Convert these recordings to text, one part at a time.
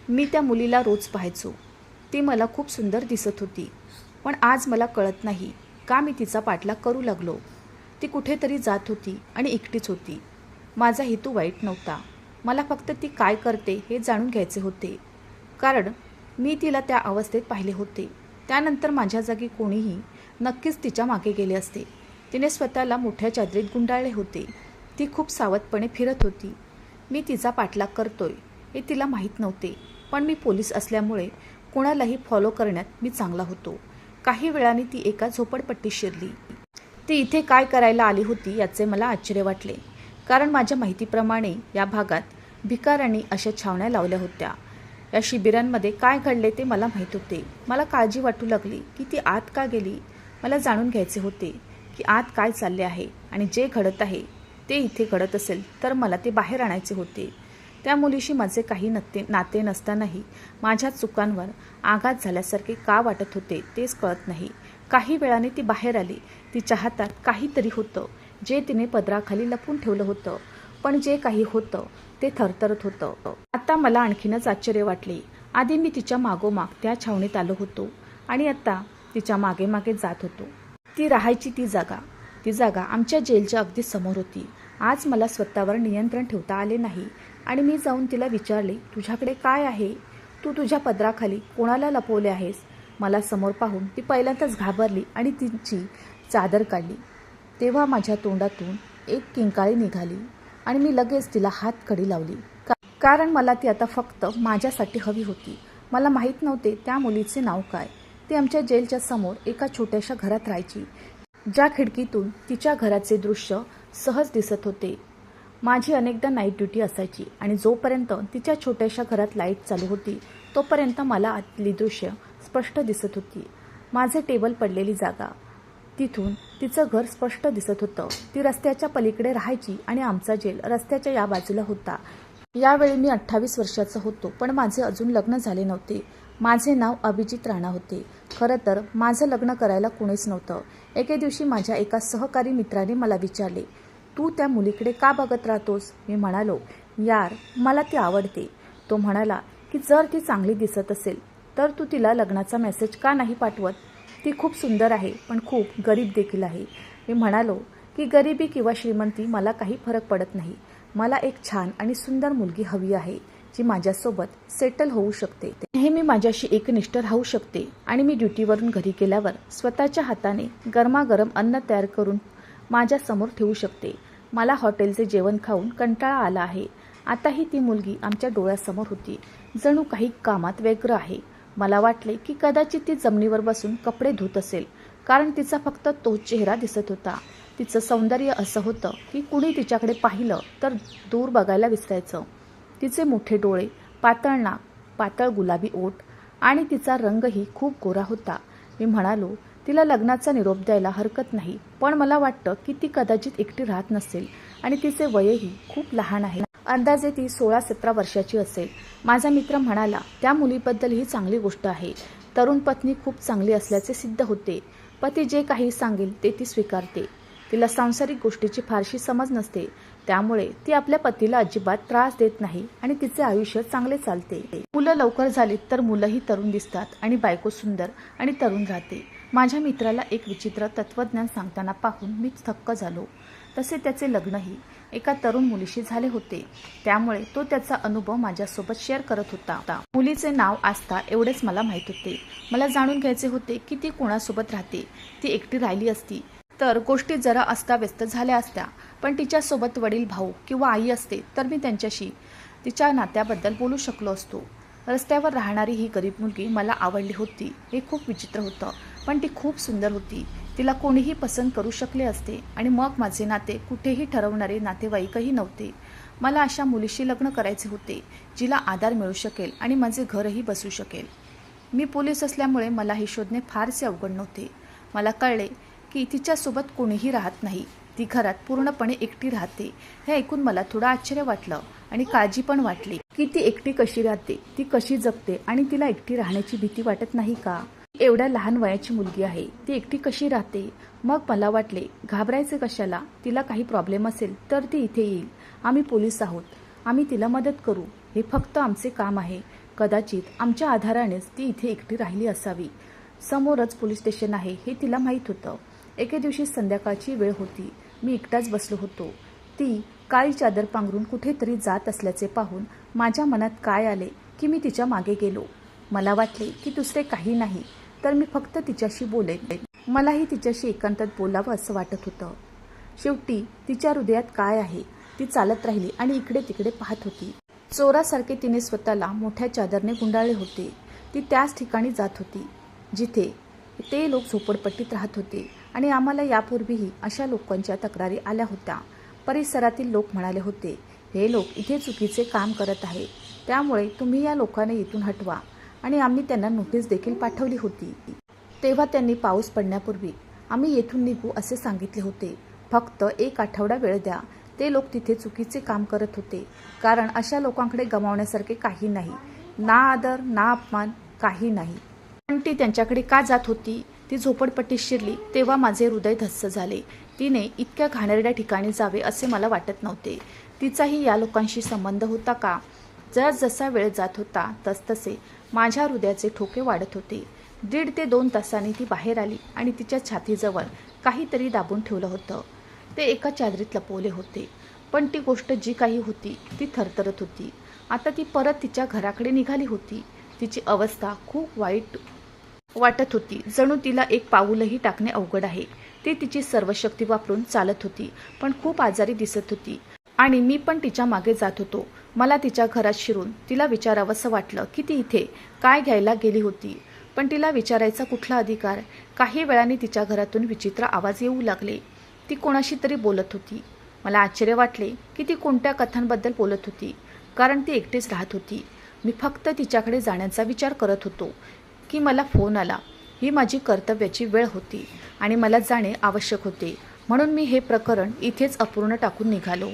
मी त्या मुलीला रोज पाहायचो. ती मला खूप सुंदर दिसत होती. पण आज मला कळत नाही का मी तिचा पाठलाग करू लागलो. ती कुठेतरी जात होती आणि एकटीच होती. माझा हेतू वाईट नव्हता. मला फक्त ती काय करते हे जाणून घ्यायचे होते. कारण मी तिला त्या अवस्थेत पाहिले होते. त्यानंतर माझ्या जागी कोणीही नक्कीच तिच्या मागे गेले असते. तिने स्वतःला मोठ्या चादरीत गुंडाळले होते. ती खूप सावधपणे फिरत होती. मी तिचा पाठलाग करतोय हे तिला माहीत नव्हते. पण मी पोलीस असल्यामुळे कोणालाही फॉलो करण्यात मी चांगला होतो. काही वेळाने ती एका झोपडपट्टीत शिरली. ती इथे काय करायला आली होती याचे मला आश्चर्य वाटले. कारण माझ्या माहितीप्रमाणे या भागात भिकाऱ्यांनी अशा छावण्या लावल्या होत्या. या शिबिरांमध्ये काय घडले ते मला माहीत होते. मला काळजी वाटू लागली की ती आत का गेली. मला जाणून घ्यायचे होते की आत काय चालले आहे आणि जे घडत आहे ते इथे घडत असेल तर मला ते बाहेर आणायचे होते. त्या मुलीशी माझे काही नाते नसतानाही माझ्या चुकांवर आघात झाल्यासारखे का वाटत होते तेच कळत नाही. काही वेळाने ती बाहेर आली. तिच्या हातात काहीतरी होतं जे तिने पदराखाली लपून ठेवलं होतं. पण जे काही होतं ते थरथरत होतं. आता मला आणखीनच आश्चर्य वाटले. आधी मी तिच्या मागोमाग त्या छावणीत आलो होतो आणि आता तिच्या मागे मागे जात होतो. ती राहायची ती जागा आमच्या जेलच्या अगदी समोर होती. आज मला स्वतःवर नियंत्रण ठेवता आले नाही आणि मी जाऊन तिला विचारले, तुझ्याकडे काय आहे? तू तुझ्या पदराखाली कोणाला लपवले आहेस? मला समोर पाहून ती पहिल्यांदाच घाबरली आणि तिची चादर काढली. तेव्हा माझ्या तोंडातून एक किंकाळी निघाली आणि मी लगेच तिला हातकडी लावली. कारण मला ती आता फक्त माझ्यासाठी हवी होती. मला माहीत नव्हते त्या मुलीचे नाव काय. ती आमच्या जेलच्या समोर एका छोट्याशा घरात राहायची, ज्या खिडकीतून तिच्या घराचे दृश्य सहज दिसत होते. माझी अनेकदा नाईट ड्युटी असायची आणि जोपर्यंत तिच्या छोट्याशा घरात लाईट चालू होती तोपर्यंत मला आतली दृश्य स्पष्ट दिसत होती. माझे टेबल पडलेली जागा, तिथून तिचं घर स्पष्ट दिसत होतं. ती रस्त्याच्या पलीकडे राहायची आणि आमचा जेल रस्त्याच्या या बाजूला होता. यावेळी मी 28 वर्षाचा होतो, पण माझे अजून लग्न झाले नव्हते. माझे नाव अभिजित राणा होते. खरं तर माझं लग्न करायला कुणीच नव्हतं. एके दिवशी माझ्या एका सहकारी मित्राने मला विचारले, तू त्या मुलीकडे का बघत राहतोस? मी म्हणालो, यार मला ती आवडते. तो म्हणाला की जर ती चांगली दिसत असेल तर तू तिला लग्नाचा मेसेज का नाही पाठवत? ती खूप सुंदर आहे पण खूप गरीब देखील आहे. मी म्हणालो की गरिबी किंवा श्रीमंती मला काही फरक पडत नाही. मला एक छान आणि सुंदर मुलगी हवी आहे जी माझ्यासोबत सेटल होऊ शकते, नेहमी माझ्याशी एकनिष्ठ राहू शकते आणि मी ड्युटीवरून घरी गेल्यावर स्वतःच्या हाताने गरमागरम अन्न तयार करून माझ्या समोर ठेवू शकते. मला हॉटेलचे जेवण खाऊन कंटाळा आला आहे. आताही ती मुलगी आमच्या डोळ्यासमोर होती, जणू काही कामात व्यग्र आहे. मला वाटले की कदाचित ती जमिनीवर बसून कपडे धुत असेल, कारण तिचा फक्त तोच चेहरा दिसत होता. तिचं सौंदर्य असं होतं की कुणी तिच्याकडे पाहिलं तर दूर बघायला विसरायचं. तिचे मोठे डोळे, पातळ नाक, पातळ गुलाबी ओठ आणि तिचा रंगही खूप गोरा होता. मी म्हणालो, तिला लग्नाचा निरोप द्यायला हरकत नाही, पण मला वाटतं की ती कदाचित एकटी राहत नसेल आणि तिचे वयही खूप लहान आहे. अंदाजे ती 16-17 वर्षाची असेल. माझा मित्र म्हणाला, त्या मुलीबद्दल ही चांगली गोष्ट आहे. तरुण पत्नी खूप चांगली असल्याचे सिद्ध होते. पती जे काही सांगेल ते ती स्वीकारते. तिला सांसारिक गोष्टीची फारशी समज नसते, त्यामुळे ती आपल्या पतीला अजिबात त्रास देत नाही आणि तिचे आयुष्य चांगले चालते. मुलं लवकर झालीत तर मुलंही तरुण दिसतात आणि बायको सुंदर आणि तरुण राहते. माझ्या मित्राला एक विचित्र तत्वज्ञान सांगताना पाहून मी थक्क झालो. तसे त्याचे लग्नही एका तरुण मुलीशी झाले होते, त्यामुळे तो त्याचा अनुभव माझ्यासोबत शेअर करत होता. मुलीचे नाव आस्था एवढेच मला माहीत होते. मला जाणून घ्यायचे होते की ती कोणासोबत राहते. ती एकटी राहिली असती तर गोष्टी जरा अस्ताव्यस्त झाल्या असत्या, पण तिच्यासोबत वडील, भाऊ किंवा आई असते तर मी त्यांच्याशी तिच्या नात्याबद्दल बोलू शकलो असतो. रस्त्यावर राहणारी ही गरीब मुलगी मला आवडली होती हे खूप विचित्र होतं, पण ती खूप सुंदर होती. तिला कोणीही पसंत करू शकले असते आणि मग माझे नाते कुठेही ठरवणारे नातेवाईकही नव्हते. मला अशा मुलीशी लग्न करायचे होते जिला आधार मिळू शकेल आणि माझे घरही बसू शकेल. मी पोलीस असल्यामुळे मला हे शोधणे फारसे अवघड नव्हते. मला कळले की तिच्यासोबत कोणीही राहत नाही. ती घरात पूर्णपणे एकटी राहते. हे ऐकून मला थोडं आश्चर्य वाटलं आणि काळजी पण वाटली की ती एकटी कशी राहते, ती कशी जगते आणि तिला एकटी राहण्याची भीती वाटत नाही का? एवढ्या लहान वयाची मुलगी आहे, ती एकटी कशी राहते? मग मला वाटले, घाबरायचे कशाला? तिला काही प्रॉब्लेम असेल तर ती इथे येईल. आम्ही पोलीस आहोत, आम्ही तिला मदत करू. हे फक्त आमचे काम आहे. कदाचित आमच्या आधारानेच ती इथे एकटी राहिली असावी. समोरच पोलीस स्टेशन आहे हे तिला माहीत होतं. एके दिवशी संध्याकाळची वेळ होती. मी एकटाच बसलो होतो. ती काळी चादर पांघरून कुठेतरी जात असल्याचे पाहून माझ्या मनात काय आले की मी तिच्या मागे गेलो. मला वाटले की दुसरे काही नाही तर मी फक्त तिच्याशी बोलेन. मलाही तिच्याशी एकांतात बोलावं असं वाटत होतं. शेवटी तिच्या हृदयात काय आहे. ती चालत राहिली आणि इकडे तिकडे पाहत होती. चोरासारखे तिने स्वतःला मोठ्या चादरने गुंडाळले होते. ती त्याच ठिकाणी जात होती जिथे ते लोक झोपडपट्टीत राहत होते आणि आम्हाला यापूर्वीही अशा लोकांच्या तक्रारी आल्या होत्या. परिसरातील लोक म्हणाले होते, हे लोक इथे चुकीचे काम करत आहे, त्यामुळे तुम्ही या लोकांना इथून हटवा. आणि आम्ही त्यांना नोटीस देखील पाठवली होती. तेव्हा त्यांनी पाऊस पडण्यापूर्वी आम्ही येथून निघू असे सांगितले होते. फक्त 1 आठवडा वेळ द्या. ते लोक तिथे चुकीचे काम करत होते, कारण अशा लोकांकडे गमावण्यासारखे काही नाही. ना आदर ना अपमान, काही नाही. पण ती त्यांच्याकडे का जात होती? ती झोपडपट्टीत शिरली तेव्हा माझे हृदय धस्स झाले. तिने इतक्या घाणेरड्या ठिकाणी जावे असे मला वाटत नव्हते. तिचाही या लोकांशी संबंध होता का? जसा वेळ जात होता तसतसे माझ्या हृदयाचे ठोके वाढत होते. 1.5 ते 2 तासांनी ती बाहेर आली आणि तिच्या छातीजवळ काहीतरी दाबून ठेवलं होतं. ते एका चादरीत लपवले होते. पण ती गोष्ट जी काही होती ती थरथरत होती. आता ती परत तिच्या घराकडे निघाली होती. तिची अवस्था खूप वाईट वाटत होती. जणू तिला एक पाऊलही टाकणे अवघड आहे. ती तिची सर्व शक्ती वापरून चालत होती, पण खूप आजारी दिसत होती. आणि मी पण तिच्या मागे जात होतो. मला तिच्या घरात शिरून तिला विचारावंसं वाटलं की ती इथे काय घ्यायला गेली होती. पण तिला विचारायचा कुठला अधिकार? काही वेळाने तिच्या घरातून विचित्र आवाज येऊ लागले. ती कोणाशी तरी बोलत होती. मला आश्चर्य वाटले की ती कोणत्या कथांबद्दल बोलत होती, कारण ती एकटीच राहत होती. मी फक्त तिच्याकडे जाण्याचा विचार करत होतो की मला फोन आला. ही माझी कर्तव्याची वेळ होती आणि मला जाणे आवश्यक होते. म्हणून मी हे प्रकरण इथेच अपूर्ण टाकून निघालो.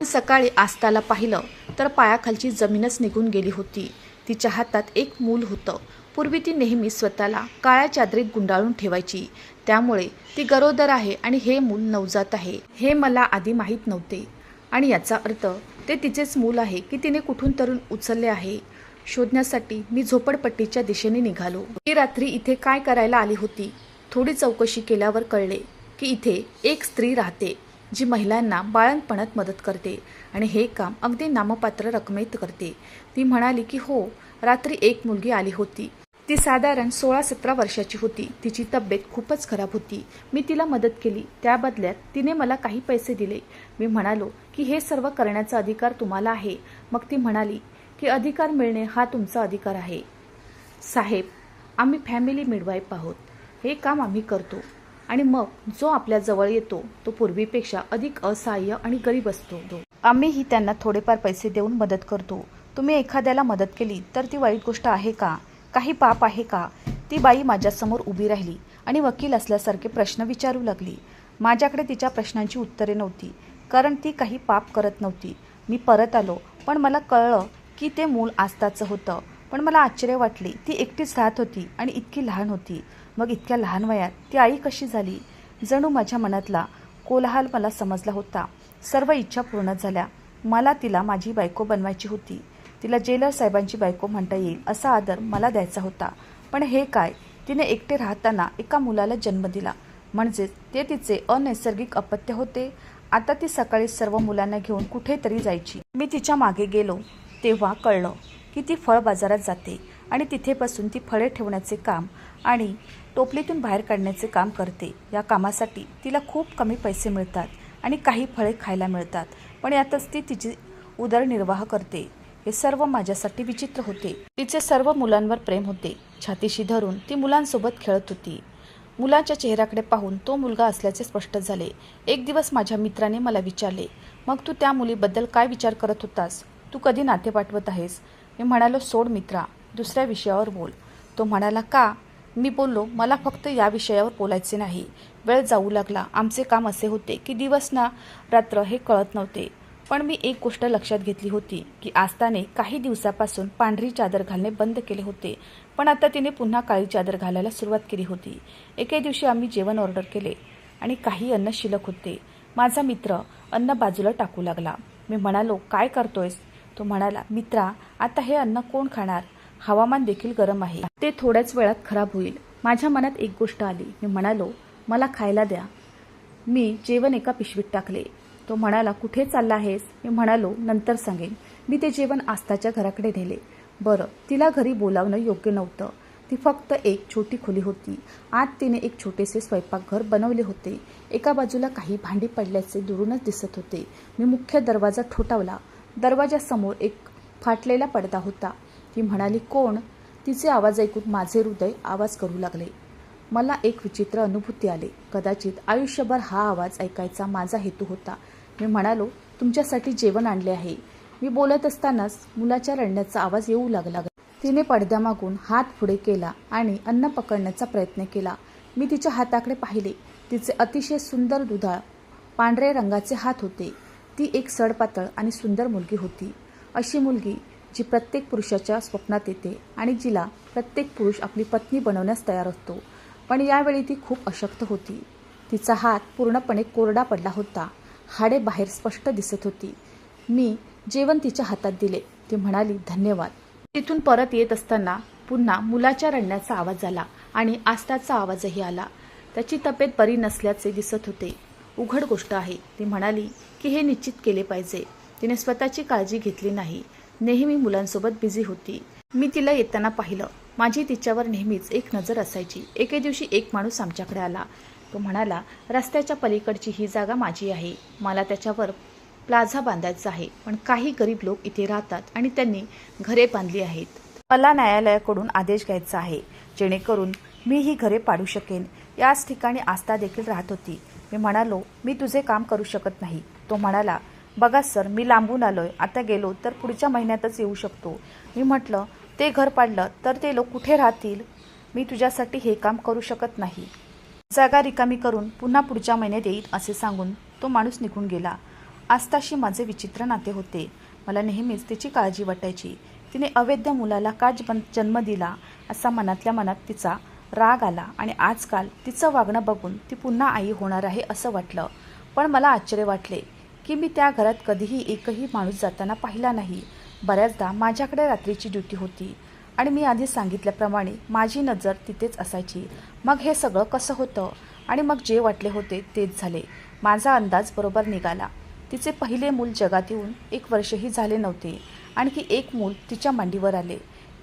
सकाळी आस्ताला पाहिलं तर पायाखालची जमीनच निघून गेली होती. तिच्या हातात एक मूल होतं. पूर्वी ती नेहमी स्वतःला काळ्या चादरीत गुंडाळून ठेवायची, त्यामुळे ती गरोदर आहे आणि हे मूल नवजात आहे हे मला आधी माहीत नव्हते. आणि याचा अर्थ ते तिचेच मूल आहे की तिने कुठून तरी उचलले आहे. शोधण्यासाठी मी झोपडपट्टीच्या दिशेने निघालो. ती रात्री इथे काय करायला आली होती? थोडी चौकशी केल्यावर कळले की इथे एक स्त्री राहते जी महिलांना बाळंतपणात मदत करते आणि हे काम अगदी नाममात्र रकमेत करते. ती म्हणाली की हो, रात्री एक मुलगी आली होती. ती साधारण 16-17 वर्षाची होती. तिची तब्येत खूपच खराब होती. मी तिला मदत केली. त्या बदल्यात तिने मला काही पैसे दिले. मी म्हणालो की हे सर्व करण्याचा अधिकार तुम्हाला आहे. मग ती म्हणाली की अधिकार मिळणे हा तुमचा अधिकार आहे. साहेब, आम्ही फॅमिली मिडवाईफ आहोत. हे काम आम्ही करतो आणि मग जो आपल्या जवळ येतो तो पूर्वीपेक्षा अधिक असहाय्य आणि गरीब असतो. आम्हीही त्यांना थोडेफार पैसे देऊन मदत करतो. तुम्ही एखाद्याला मदत केली तर ती वाईट गोष्ट आहे का? काही पाप आहे का? ती बाई माझ्यासमोर उभी राहिली आणि वकील असल्यासारखे प्रश्न विचारू लागली. माझ्याकडे तिच्या प्रश्नांची उत्तरे नव्हती, कारण ती काही पाप करत नव्हती. मी परत आलो, पण मला कळलं की ते मूल आस्ताचं होतं. पण मला आश्चर्य वाटले. ती एकटीच राहत होती आणि इतकी लहान होती. मग इतक्या लहान वयात ती आई कशी झाली? जणू माझ्या मनातला कोलाहल मला समजला होता. सर्व इच्छा पूर्ण झाल्या. मला तिला माझी बायको बनवायची होती. तिला जेलर साहेबांची बायको म्हणता येईल असा आदर मला द्यायचा होता. पण हे काय? तिने एकटे राहताना एका मुलाला जन्म दिला, म्हणजेच ते तिचे अनैसर्गिक अपत्य होते. आता ती सकाळी सर्व मुलांना घेऊन कुठेतरी जायची. मी तिच्या मागे गेलो तेव्हा कळलं की ती फळ बाजारात जाते आणि तिथे बसून ती फळे ठेवण्याचे काम आणि टोपलीतून बाहेर काढण्याचे काम करते. या कामासाठी तिला खूप कमी पैसे मिळतात आणि काही फळे खायला मिळतात, पण यातच ती तिची उदरनिर्वाह करते. हे सर्व माझ्यासाठी विचित्र होते. तिचे सर्व मुलांवर प्रेम होते. छातीशी धरून ती मुलांसोबत खेळत होती. मुलांच्या चेहऱ्याकडे पाहून तो मुलगा असल्याचे स्पष्ट झाले. एक दिवस माझ्या मित्राने मला विचारले, मग तू त्या मुलीबद्दल काय विचार करत होतास? तू कधी नाते पाठवत आहेस? मी म्हणालो, सोड मित्रा, दुसऱ्या विषयावर बोल. तो म्हणाला, का? मी बोललो, मला फक्त या विषयावर बोलायचे नाही. वेळ जाऊ लागला. आमचे काम असे होते की दिवस ना रात्र हे कळत नव्हते. पण मी एक गोष्ट लक्षात घेतली होती की आस्ताने काही दिवसापासून पांढरी चादर घालणे बंद केले होते, पण आता तिने पुन्हा काळी चादर घालायला सुरुवात केली होती. एके दिवशी आम्ही जेवण ऑर्डर केले आणि काही अन्न शिल्लक होते. माझा मित्र अन्न बाजूला टाकू लागला. मी म्हणालो, काय करतोयस? तो म्हणाला, मित्रा, आता हे अन्न कोण खाणार? हवामान देखील गरम आहे. ते थोड्याच वेळात खराब होईल. माझ्या मनात एक गोष्ट आली. मी म्हणालो, मला खायला द्या. मी जेवण एका पिशवीत टाकले. तो म्हणाला, कुठे चालला आहेस? मी म्हणालो, नंतर सांगेन. मी ते जेवण आस्थाच्या घराकडे नेले. बरं, तिला घरी बोलावणं योग्य नव्हतं. ती फक्त एक छोटी खोली होती. आत तिने एक छोटेसे स्वयंपाकघर बनवले होते. एका बाजूला काही भांडी पडल्याचे दुरूनच दिसत होते. मी मुख्य दरवाजा ठोठावला. दरवाजासमोर एक फाटलेला पडदा होता. ती म्हणाली, कोण? तिचे आवाज ऐकून माझे हृदय आवाज करू लागले. मला एक विचित्र अनुभूती आली. कदाचित आयुष्यभर हा आवाज ऐकायचा माझा हेतू होता. मी म्हणालो, तुमच्यासाठी जेवण आणले आहे. मी बोलत असतानाच मुलाच्या रडण्याचा आवाज येऊ लागला. तिने पडद्यामागून हात पुढे केला आणि अन्न पकडण्याचा प्रयत्न केला. मी तिच्या हाताकडे पाहिले. तिचे अतिशय सुंदर दुधाळ पांढरे रंगाचे हात होते. ती एक सडपातळ आणि सुंदर मुलगी होती. अशी मुलगी जी प्रत्येक पुरुषाच्या स्वप्नात येते आणि जिला प्रत्येक पुरुष आपली पत्नी बनवण्यास तयार असतो. पण यावेळी ती खूप अशक्त होती. तिचा हात पूर्णपणे कोरडा पडला होता. हाडे बाहेर स्पष्ट दिसत होती. मी जेवण तिच्या हातात दिले. ती म्हणाली, धन्यवाद. तिथून परत येत असताना पुन्हा मुलाच्या रडण्याचा आवाज आला आणि आस्थाचा आवाजही आला. त्याची तब्येत बरी नसल्याचे दिसत होते. उघड गोष्ट आहे. ती म्हणाली की हे निश्चित केले पाहिजे. तिने स्वतःची काळजी घेतली नाही. नेहमी मुलांसोबत बिझी होती. मी तिला येताना पाहिलं. माझी तिच्यावर नेहमीच एक नजर असायची. एके दिवशी एक माणूस आमच्याकडे आला. तो म्हणाला, रस्त्याच्या पलीकडची ही जागा माझी आहे. मला त्याच्यावर प्लाझा बांधायचा आहे. पण काही गरीब लोक इथे राहतात आणि त्यांनी घरे बांधली आहेत. मला न्यायालयाकडून आदेश घ्यायचा आहे जेणेकरून मी ही घरे पाडू शकेन. याच ठिकाणी आस्था देखील राहत होती. मी म्हणालो, मी तुझे काम करू शकत नाही. तो म्हणाला, बघा सर, मी लांबून आलोय. आता गेलो तर पुढच्या महिन्यातच येऊ शकतो. मी म्हटलं, ते घर पाडलं तर ते लोक कुठे राहतील? मी तुझ्यासाठी हे काम करू शकत नाही. जागा रिकामी करून पुन्हा पुढच्या महिन्यात येईल असे सांगून तो माणूस निघून गेला. आस्थाशी माझे विचित्र नाते होते. मला नेहमीच तिची काळजी वाटायची. तिने अवैध मुलाला का जन्म दिला असा मनातल्या मनात तिचा राग आला आणि आजकाल तिचं वागणं बघून ती पुन्हा आई होणार आहे असं वाटलं. पण मला आश्चर्य वाटले की मी त्या घरात कधीही एकही माणूस जाताना पाहिला नाही. बऱ्याचदा माझ्याकडे रात्रीची ड्युटी होती आणि मी आधी सांगितल्याप्रमाणे माझी नजर तिथेच असायची. मग हे सगळं कसं होतं? आणि मग जे वाटले होते तेच झाले. माझा अंदाज बरोबर निघाला. तिचे पहिले मूल जगात येऊन 1 वर्षही झाले नव्हते. आणखी एक मूल तिच्या मांडीवर आले.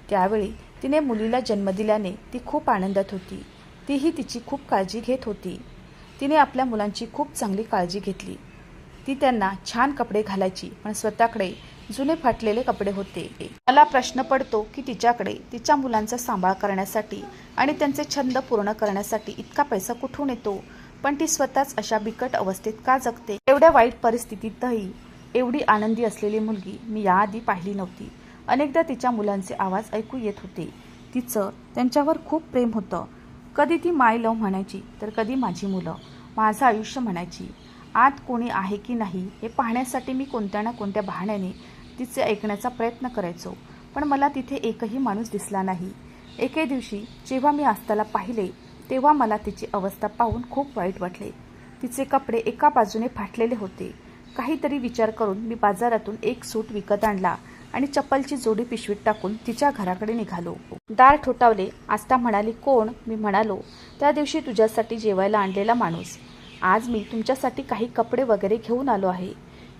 त्यावेळी तिने मुलीला जन्म दिल्याने ती खूप आनंदात होती. तीही तिची खूप काळजी घेत होती. तिने आपल्या मुलांची खूप चांगली काळजी घेतली. ती त्यांना छान कपडे घालायची, पण स्वतःकडे जुने फाटलेले कपडे होते. मला प्रश्न पडतो की तिच्याकडे तिच्या मुलांचा सांभाळ करण्यासाठी आणि त्यांचे छंद पूर्ण करण्यासाठी इतका पैसा कुठून येतो? पण ती स्वतःच अशा बिकट अवस्थेत का जगते? एवढ्या वाईट परिस्थितीतही एवढी आनंदी असलेली मुलगी मी याआधी पाहिली नव्हती. अनेकदा तिच्या मुलांचे आवाज ऐकू येत होते. तिचं त्यांच्यावर खूप प्रेम होतं. कधी ती माय लव म्हणायची तर कधी माझी मुलं, माझं आयुष्य म्हणायची. आत कोणी आहे की नाही हे पाहण्यासाठी मी कोणत्या ना कोणत्या बहाण्याने तिचे ऐकण्याचा प्रयत्न करायचो. पण मला तिथे एकही माणूस दिसला नाही. एके दिवशी जेव्हा मी आस्थाला पाहिले तेव्हा मला तिची अवस्था पाहून खूप वाईट वाटले. तिचे कपडे एका बाजूने फाटलेले होते. काहीतरी विचार करून मी बाजारातून एक सूट विकत आणला आणि चप्पलची जोडी पिशवीत टाकून तिच्या घराकडे निघालो. दार ठोठावले. आस्था म्हणाली, कोण? मी म्हणालो, त्या दिवशी तुझ्यासाठी जेवायला आणलेला माणूस. आज मी तुमच्यासाठी काही कपडे वगैरे घेऊन आलो आहे.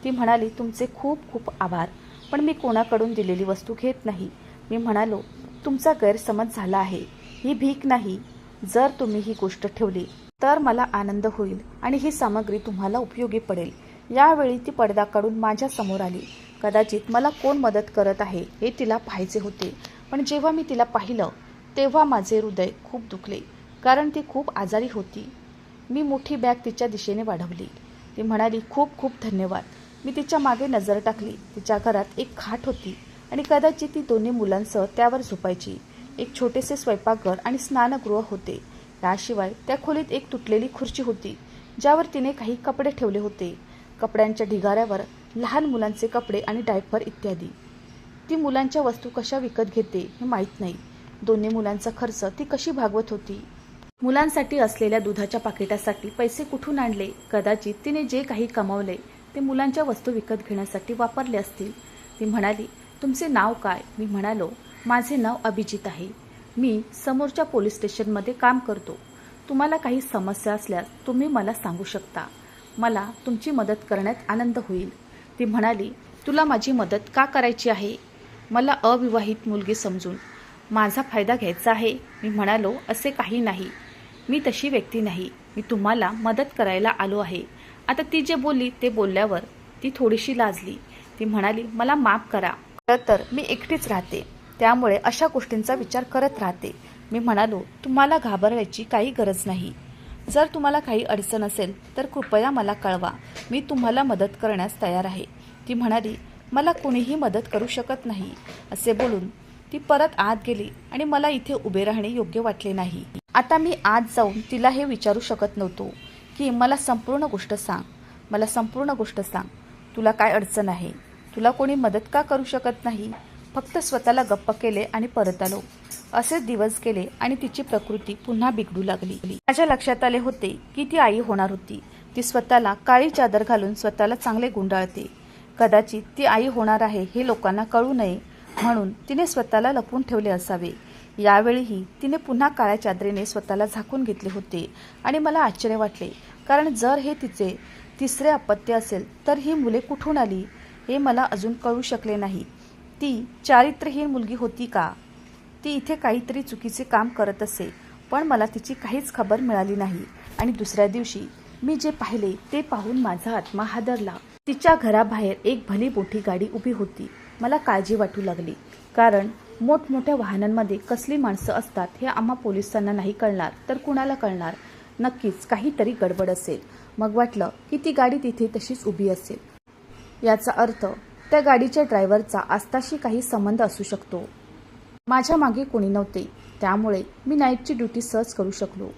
ती म्हणाली, तुमचे खूप खूप आभार, पण मी कोणाकडून दिलेली वस्तू घेत नाही. मी म्हणालो, तुमचा गैरसमज झाला आहे. ही भीक नाही. जर तुम्ही ही गोष्ट ठेवली तर मला आनंद होईल आणि ही सामग्री तुम्हाला उपयोगी पडेल. यावेळी ती पडदा काढून माझ्या समोर आली. कदाचित मला कोण मदत करत आहे हे तिला पाहायचे होते. पण जेव्हा मी तिला पाहिलं तेव्हा माझे हृदय खूप दुखले, कारण ती खूप आजारी होती. मी मोठी बॅग तिच्या दिशेने वाढवली. ती म्हणाली, खूप खूप धन्यवाद. मी तिच्या मागे नजर टाकली. तिच्या घरात एक खाट होती आणि कदाचित ती दोन्ही मुलांसह त्यावर झोपायची. एक छोटेसे स्वयंपाकघर आणि स्नानगृह होते. याशिवाय त्या खोलीत एक तुटलेली खुर्ची होती ज्यावर तिने काही कपडे ठेवले होते. कपड्यांच्या ढिगाऱ्यावर लहान मुलांचे कपडे आणि डायपर इत्यादी. ती मुलांच्या वस्तू कशा विकत घेते हे माहीत नाही. दोन्ही मुलांचा खर्च ती कशी भागवत होती? मुलांसाठी असलेल्या दुधाच्या पाकिटासाठी पैसे कुठून आणले? कदाचित तिने जे काही कमावले ते मुलांच्या वस्तू विकत घेण्यासाठी वापरले असतील. ती म्हणाली, तुमचे नाव काय? मी म्हणालो, माझे नाव अभिजित आहे. मी समोरच्या पोलीस स्टेशनमध्ये काम करतो. तुम्हाला काही समस्या असल्यास तुम्ही मला सांगू शकता. मला तुमची मदत करण्यात आनंद होईल. ती म्हणाली, तुला माझी मदत का करायची आहे? मला अविवाहित मुलगी समजून माझा फायदा घ्यायचा आहे? मी म्हणालो, असे काही नाही. मी तशी व्यक्ती नाही. मी तुम्हाला मदत करायला आलो आहे. आता ती जे बोलली ते बोलल्यावर ती थोडीशी लाजली. ती म्हणाली, मला माफ करा. खरं तर मी एकटीच राहते, त्यामुळे अशा गोष्टींचा विचार करत राहते. मी म्हणालो, तुम्हाला घाबरायची काही गरज नाही. जर तुम्हाला काही अडचण असेल तर कृपया मला कळवा. मी तुम्हाला मदत करण्यास तयार आहे. ती म्हणाली, मला कोणीही मदत करू शकत नाही. असे बोलून ती परत आत गेली आणि मला इथे उभे राहणे योग्य वाटले नाही. आता मी आत जाऊन तिला हे विचारू शकत नव्हतो की मला संपूर्ण गोष्ट सांग. मला संपूर्ण गोष्ट सांग. तुला काय अडचण आहे? तुला कोणी मदत का करू शकत नाही? फक्त स्वतःला गप्प केले आणि परत आलो. असे दिवस गेले आणि तिची प्रकृती पुन्हा बिघडू लागली. माझ्या लक्षात आले होते की ती आई होणार होती. ती स्वतःला काळी चादर घालून स्वतःला चांगले गुंडाळते. कदाचित ती आई होणार आहे हे लोकांना कळू नये म्हणून तिने स्वतःला लपवून ठेवले असावे. यावेळीही तिने पुन्हा काळ्या चादरीने स्वतःला झाकून घेतले होते आणि मला आश्चर्य वाटले, कारण जर हे तिचे तिसरे अपत्य असेल तर ही मुले कुठून आली हे मला अजून कळू शकले नाही. ती चारित्र्यहीन मुलगी होती का? ती इथे काहीतरी चुकीचे काम करत असे, पण मला तिची काहीच खबर मिळाली नाही. आणि दुसऱ्या दिवशी मी जे पाहिले ते पाहून माझा आत्मा हादरला. तिच्या घराबाहेर एक भली मोठी गाडी उभी होती. मला काळजी वाटू लागली, कारण मोठमोठ्या वाहनांमध्ये कसली माणसं असतात हे आम्हा पोलिसांना नाही कळणार तर कुणाला कळणार? नक्कीच काहीतरी गडबड असेल. मग वाटलं की ती गाडी तिथे तशीच उभी असेल. याचा अर्थ त्या गाडीच्या ड्रायव्हरचा आस्ताशी काही संबंध असू शकतो. माझ्या मागे कोणी नव्हते, त्यामुळे मी नाईटची ड्युटी सहज करू शकलो.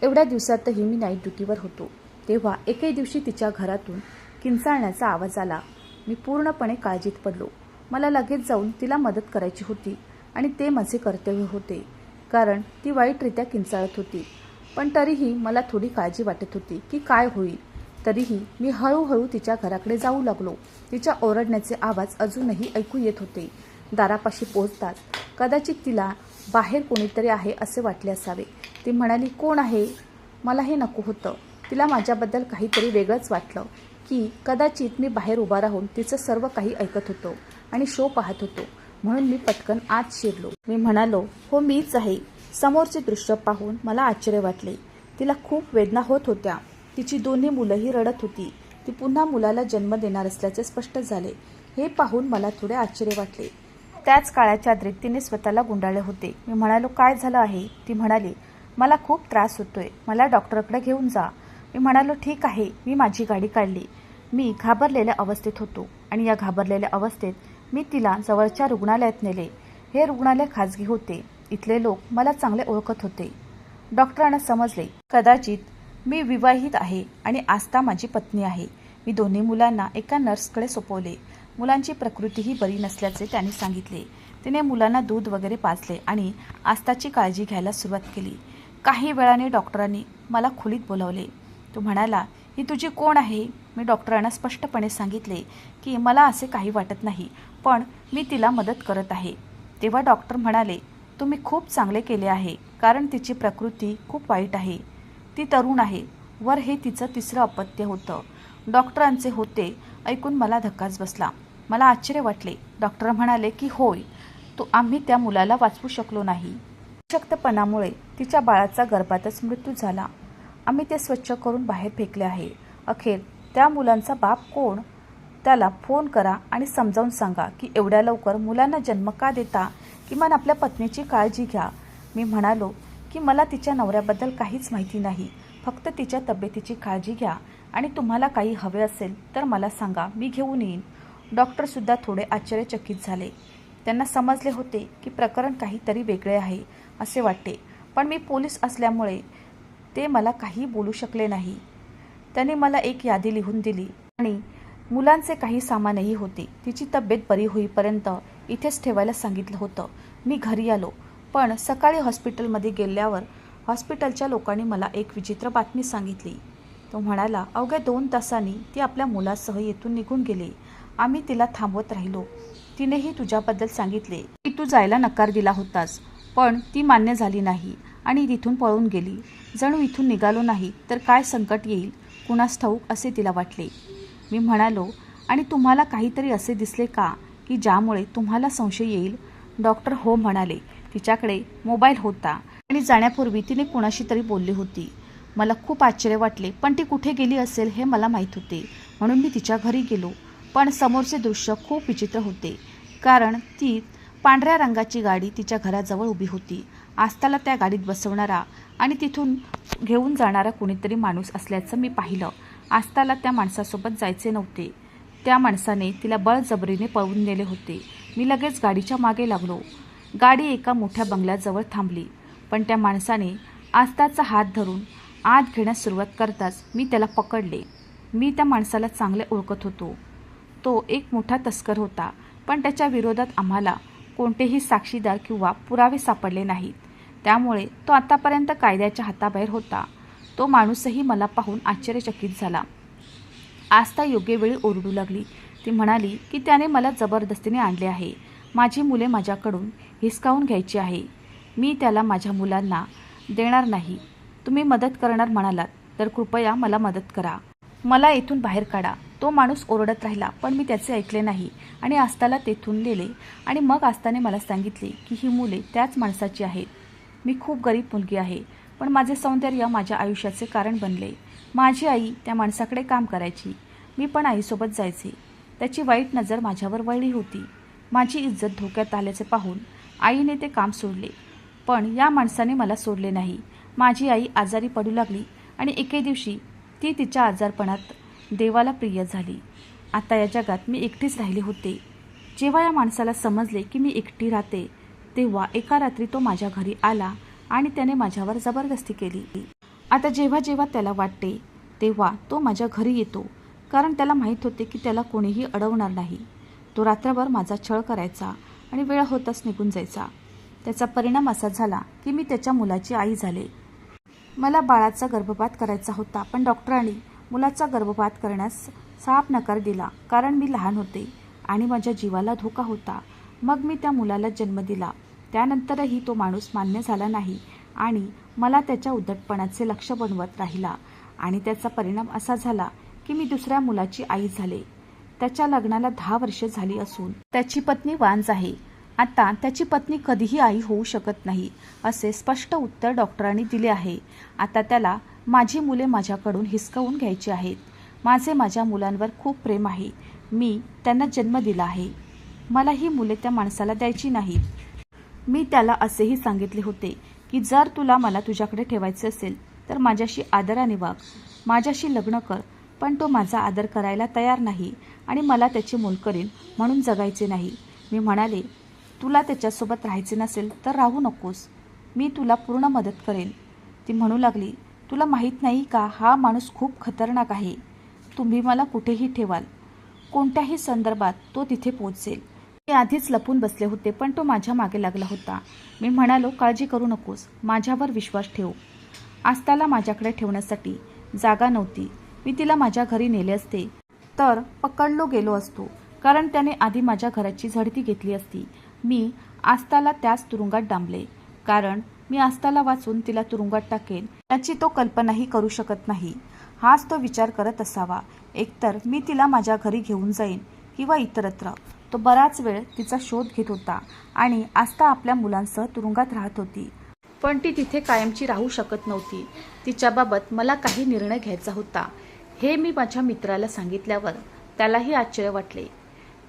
एवढ्या दिवसातही मी नाईट ड्युटीवर होतो. तेव्हा एके दिवशी तिच्या घरातून किंचाळण्याचा आवाज आला. मी पूर्णपणे काळजीत पडलो. मला लगेच जाऊन तिला मदत करायची होती आणि ते माझे कर्तव्य होते, कारण ती वाईटरित्या किंचाळत होती. पण तरीही मला थोडी काळजी वाटत होती की काय होईल. तरीही मी हळूहळू तिच्या घराकडे जाऊ लागलो. तिच्या ओरडण्याचे आवाज अजूनही ऐकू येत होते. दारापाशी पोहोचताच कदाचित तिला बाहेर कोणीतरी आहे असे वाटले असावे. ती म्हणाली, कोण आहे? मला हे नको होतं. तिला माझ्याबद्दल काहीतरी वेगळंच वाटलं की कदाचित मी बाहेर उभा राहून तिचं सर्व काही ऐकत होतो आणि शो पाहत होतो. म्हणून मी पटकन आत शिरलो. मी म्हणालो, हो मीच आहे. समोरचे दृश्य पाहून मला आश्चर्य वाटले. तिला खूप वेदना होत होत्या. तिची दोन्ही मुलंही रडत होती. ती पुन्हा मुलाला जन्म देणार असल्याचे स्पष्ट झाले. हे पाहून मला थोडे आश्चर्य वाटले. त्याच काळ्या चादरीत तिने स्वतःला गुंडाळले होते. मी म्हणालो, काय झालं आहे? ती म्हणाली, मला खूप त्रास होतोय. मला डॉक्टरकडे घेऊन जा. मी म्हणालो, ठीक आहे. मी माझी गाडी काढली. मी घाबरलेल्या अवस्थेत होतो आणि या घाबरलेल्या अवस्थेत मी तिला जवळच्या रुग्णालयात नेले. हे रुग्णालय खाजगी होते. इथले लोक मला चांगले ओळखत होते. डॉक्टरांना समजले कदाचित मी विवाहित आहे आणि आस्था माझी पत्नी आहे. मी दोन्ही मुलांना एका नर्सकडे सोपवले. मुलांची प्रकृतीही बरी नसल्याचे त्यांनी सांगितले. तिने मुलांना दूध वगैरे पाजले आणि आस्थाची काळजी घ्यायला सुरुवात केली. काही वेळाने डॉक्टरांनी मला खोलीत बोलावले. तो म्हणाला, ही तुझी कोण आहे? मी डॉक्टरांना स्पष्टपणे सांगितले की मला असे काही वाटत नाही, पण मी तिला मदत करत आहे. तेव्हा डॉक्टर म्हणाले, तुम्ही खूप चांगले केले आहे, कारण तिची प्रकृती खूप वाईट आहे. ती तरुण आहे. वर हे तिचं तिसरं अपत्य होतं. डॉक्टरांचे होते ऐकून मला धक्काच बसला. मला आश्चर्य वाटले. डॉक्टर म्हणाले की होय, आम्ही त्या मुलाला वाचवू शकलो नाही. अशक्तपणामुळे तिच्या बाळाचा गर्भातच मृत्यू झाला. आम्ही ते स्वच्छ करून बाहेर फेकले आहे. अखेर त्या मुलांचा बाप कोण? त्याला फोन करा आणि समजावून सांगा की एवढ्या लवकर मुलांना जन्म का देता? किमान आपल्या पत्नीची काळजी घ्या. मी म्हणालो की मला तिच्या नवऱ्याबद्दल काहीच माहिती नाही. फक्त तिच्या तब्येतीची काळजी घ्या आणि तुम्हाला काही हवे असेल तर मला सांगा, मी घेऊन येईन. डॉक्टरसुद्धा थोडे आश्चर्यचकित झाले. त्यांना समजले होते की प्रकरण काहीतरी वेगळे आहे असे वाटते, पण मी पोलीस असल्यामुळे ते मला काही बोलू शकले नाही. त्यांनी मला एक यादी लिहून दिली आणि मुलांचे काही सामानही होते. तिची तब्येत बरी होईपर्यंत इथेच ठेवायला सांगितलं होतं. मी घरी आलो, पण सकाळी हॉस्पिटलमध्ये गेल्यावर हॉस्पिटलच्या लोकांनी मला एक विचित्र बातमी सांगितली. तो म्हणाला, अवघ्या 2 तासांनी ती आपल्या मुलासह येथून निघून गेली. आम्ही तिला थांबवत राहिलो. तिनेही तुझ्याबद्दल सांगितले की तू जायला नकार दिला होतास, पण ती मान्य झाली नाही आणि तिथून पळून गेली. जणू इथून निघालो नाही तर काय संकट येईल कुणास ठाऊक असे तिला वाटले. मी म्हणालो, आणि तुम्हाला काहीतरी असे दिसले का की ज्यामुळे तुम्हाला संशय येईल? डॉक्टर हो म्हणाले. तिच्याकडे मोबाईल होता आणि जाण्यापूर्वी तिने कुणाशी तरी बोलली होती. मला खूप आश्चर्य वाटले, पण ती कुठे गेली असेल हे मला माहीत होते, म्हणून मी तिच्या घरी गेलो. पण समोरचे दृश्य खूप विचित्र होते, कारण ती पांढऱ्या रंगाची गाडी तिच्या घराजवळ उभी होती. आस्थाला त्या गाडीत बसवणारा आणि तिथून घेऊन जाणारा कोणीतरी माणूस असल्याचं मी पाहिलं. आस्थाला त्या माणसासोबत जायचे नव्हते. त्या माणसाने तिला बळजबरीने पळवून नेले होते. मी लगेच गाडीच्या मागे लागलो. गाडी एका मोठ्या बंगल्याजवळ थांबली, पण त्या माणसाने आस्थाचा हात धरून आत घेण्यास सुरुवात करताच मी त्याला पकडले. मी त्या माणसाला चांगले ओळखत होतो. तो एक मोठा तस्कर होता, पण त्याच्या विरोधात आम्हाला कोणतेही साक्षीदार किंवा पुरावे सापडले नाहीत. त्यामुळे तो आतापर्यंत कायद्याच्या हाताबाहेर होता. तो माणूसही मला पाहून आश्चर्यचकित झाला. आस्था योग्य वेळी ओरडू लागली. ती म्हणाली की त्याने मला जबरदस्तीने आणले आहे. माझी मुले माझ्याकडून हिसकावून घ्यायची आहे. मी त्याला माझ्या मुलांना देणार नाही. तुम्ही मदत करणार म्हणालात तर कृपया मला मदत करा. मला येथून बाहेर काढा. तो माणूस ओरडत राहिला, पण मी त्याचे ऐकले नाही आणि आस्थाला तेथून नेले. आणि मग आस्थाने मला सांगितले की ही मुले त्याच माणसाची आहेत. मी खूप गरीब मुलगी आहे, पण माझे सौंदर्य माझ्या आयुष्याचे कारण बनले. माझी आई त्या माणसाकडे काम करायची. मी पण आईसोबत जायचे. त्याची वाईट नजर माझ्यावर वळली होती. माझी इज्जत धोक्यात आल्याचे पाहून आईने ते काम सोडले, पण या माणसाने मला सोडले नाही. माझी आई आजारी पडू लागली आणि एके दिवशी ती तिच्या आजारपणात देवाला प्रिय झाली. आता या जगात मी एकटीच राहिली होते. जेव्हा या माणसाला समजले की मी एकटी राहते, तेव्हा एका रात्री तो माझ्या घरी आला आणि त्याने माझ्यावर जबरदस्ती केली. आता जेव्हा जेव्हा त्याला वाटते तेव्हा तो माझ्या घरी येतो, कारण त्याला माहीत होते की त्याला कोणीही अडवणार नाही. तो रात्रभर माझा छळ करायचा आणि वेळ होताच निघून जायचा. त्याचा परिणाम असा झाला की मी त्याच्या मुलाची आई झाले. मला बाळाचा गर्भपात करायचा होता, पण डॉक्टरांनी मुलाचा गर्भपात करण्यास साफ नकार दिला, कारण मी लहान होते आणि माझ्या जीवाला धोका होता. मग मी त्या मुलाला जन्म दिला. त्यानंतरही तो माणूस मान्य झाला नाही आणि मला त्याच्या उद्धटपणाचे लक्ष बनवत राहिला आणि त्याचा परिणाम असा झाला की मी दुसऱ्या मुलाची आई झाले. त्याच्या लग्नाला 10 वर्षे झाली असून त्याची पत्नी वांज आहे. आता त्याची पत्नी कधीही आई होऊ शकत नाही असे स्पष्ट उत्तर डॉक्टरांनी दिले आहे. आता त्याला माझी मुले माझ्याकडून हिसकावून घ्यायची आहेत. माझे माझ्या मुलांवर खूप प्रेम आहे. मी त्यांना जन्म दिला आहे. मला ही मुले त्या माणसाला द्यायची नाहीत. मी त्याला असेही सांगितले होते की जर तुला मला तुझ्याकडे ठेवायचे असेल तर माझ्याशी आदराने वाग, माझ्याशी लग्न कर. पण तो माझा आदर करायला तयार नाही आणि मला त्याची मोलकरीण म्हणून जगायचे नाही. मी म्हणाले, तुला त्याच्यासोबत राहायचे नसेल तर राहू नकोस. मी तुला पूर्ण मदत करेन. ती म्हणू लागली, तुला माहीत नाही का, हा माणूस खूप खतरनाक आहे. तुम्ही मला कुठेही ठेवाल, कोणत्याही संदर्भात तो तिथे पोहोचेल. मी आधीच लपून बसले होते, पण तो माझ्या मागे लागला होता. मी म्हणालो, काळजी करू नकोस, माझ्यावर विश्वास ठेव. आस्थाला माझ्याकडे ठेवण्यासाठी जागा नव्हती. मी तिला माझ्या घरी नेले असते तर पकडलो गेलो असतो, कारण त्याने आधी माझ्या घराची झडती घेतली असती. मी आस्थाला त्याच तुरुंगात डांबले, कारण मी आस्थाला वाचून तिला तुरुंगात टाकेन याची तो कल्पनाही करू शकत नाही. हाच तो विचार करत असावा. एकतर मी तिला माझ्या घरी घेऊन जाईन किंवा इतरत्र. तो बराच वेळ तिचा शोध घेत होता आणि आस्था आपल्या मुलांसह तुरुंगात राहत होती. पण ती तिथे कायमची राहू शकत नव्हती. तिच्याबाबत मला काही निर्णय घ्यायचा होता. हे मी माझ्या मित्राला सांगितल्यावर त्यालाही आश्चर्य वाटले.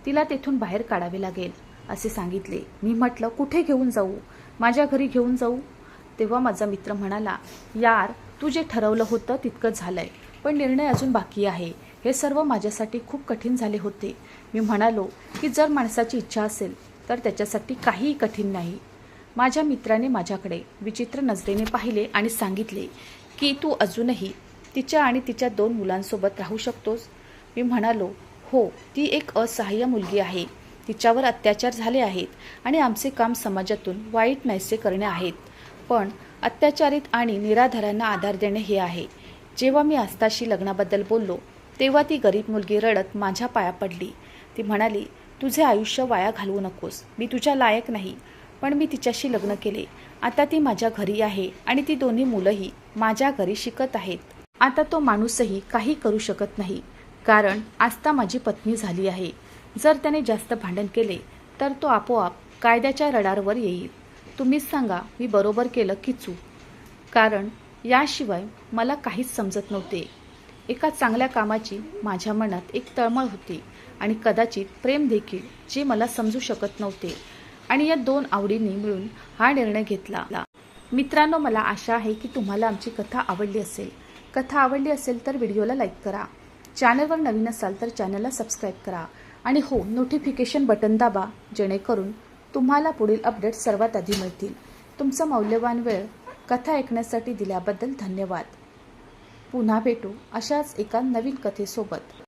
तिला तेथून बाहेर काढावे लागेल असे सांगितले. मी म्हटलं, कुठे घेऊन जाऊ? माझ्या घरी घेऊन जाऊ? तेव्हा माझा मित्र म्हणाला, यार, तू जे ठरवलं होतं तितकं झालंय, पण निर्णय अजून बाकी आहे. हे सर्व माझ्यासाठी खूप कठीण झाले होते. मी म्हणालो की जर माणसाची इच्छा असेल तर त्याच्यासाठी काहीही कठीण नाही. माझ्या मित्राने माझ्याकडे विचित्र नजरेने पाहिले आणि सांगितले की तू अजूनही तिच्या आणि तिच्या 2 मुलांसोबत राहू शकतोस. मी म्हणालो, हो, ती एक असहाय्य मुलगी आहे. तिच्यावर अत्याचार झाले आहेत आणि आमचे काम समाजातून वाईट नाहीसे करणे आहेत. पण अत्याचारित आणि निराधारांना आधार देणे हे आहे. जेव्हा मी आस्थाशी लग्नाबद्दल बोललो तेव्हा ती गरीब मुलगी रडत माझ्या पाया पडली. ती म्हणाली, तुझे आयुष्य वाया घालवू नकोस. मी तुझ्या लायक नाही, पण मी तिच्याशी लग्न केले. आता ती माझ्या घरी आहे आणि ती दोन्ही मुलंही माझ्या घरी शिकत आहेत. आता तो माणूसही काही करू शकत नाही, कारण आस्था माझी पत्नी झाली आहे. जर त्याने जास्त भांडण केले तर तो आपोआप कायद्याच्या रडारवर येईल. तुम्हीच सांगा, मी बरोबर केलं की चूक? कारण याशिवाय मला काहीच समजत नव्हते. एका चांगल्या कामाची माझ्या मनात एक तळमळ होती आणि कदाचित प्रेम देखील, जे मला समजू शकत नव्हते. आणि या दोन आवडींनी मिळून हा निर्णय घेतला. मित्रांनो, मला आशा आहे की तुम्हाला आमची कथा आवडली असेल. कथा आवडली असेल तर व्हिडिओला लाईक करा. चॅनलवर नवीन असाल तर चॅनलला सबस्क्राईब करा. आणि हो, नोटिफिकेशन बटन दाबा, जेणेकरून तुम्हाला पुढील अपडेट्स सर्वात आधी मिळतील. तुमचा मौल्यवान वेळ कथा ऐकण्यासाठी दिल्याबद्दल धन्यवाद. पुन्हा भेटू अशाच एका नवीन कथेसोबत.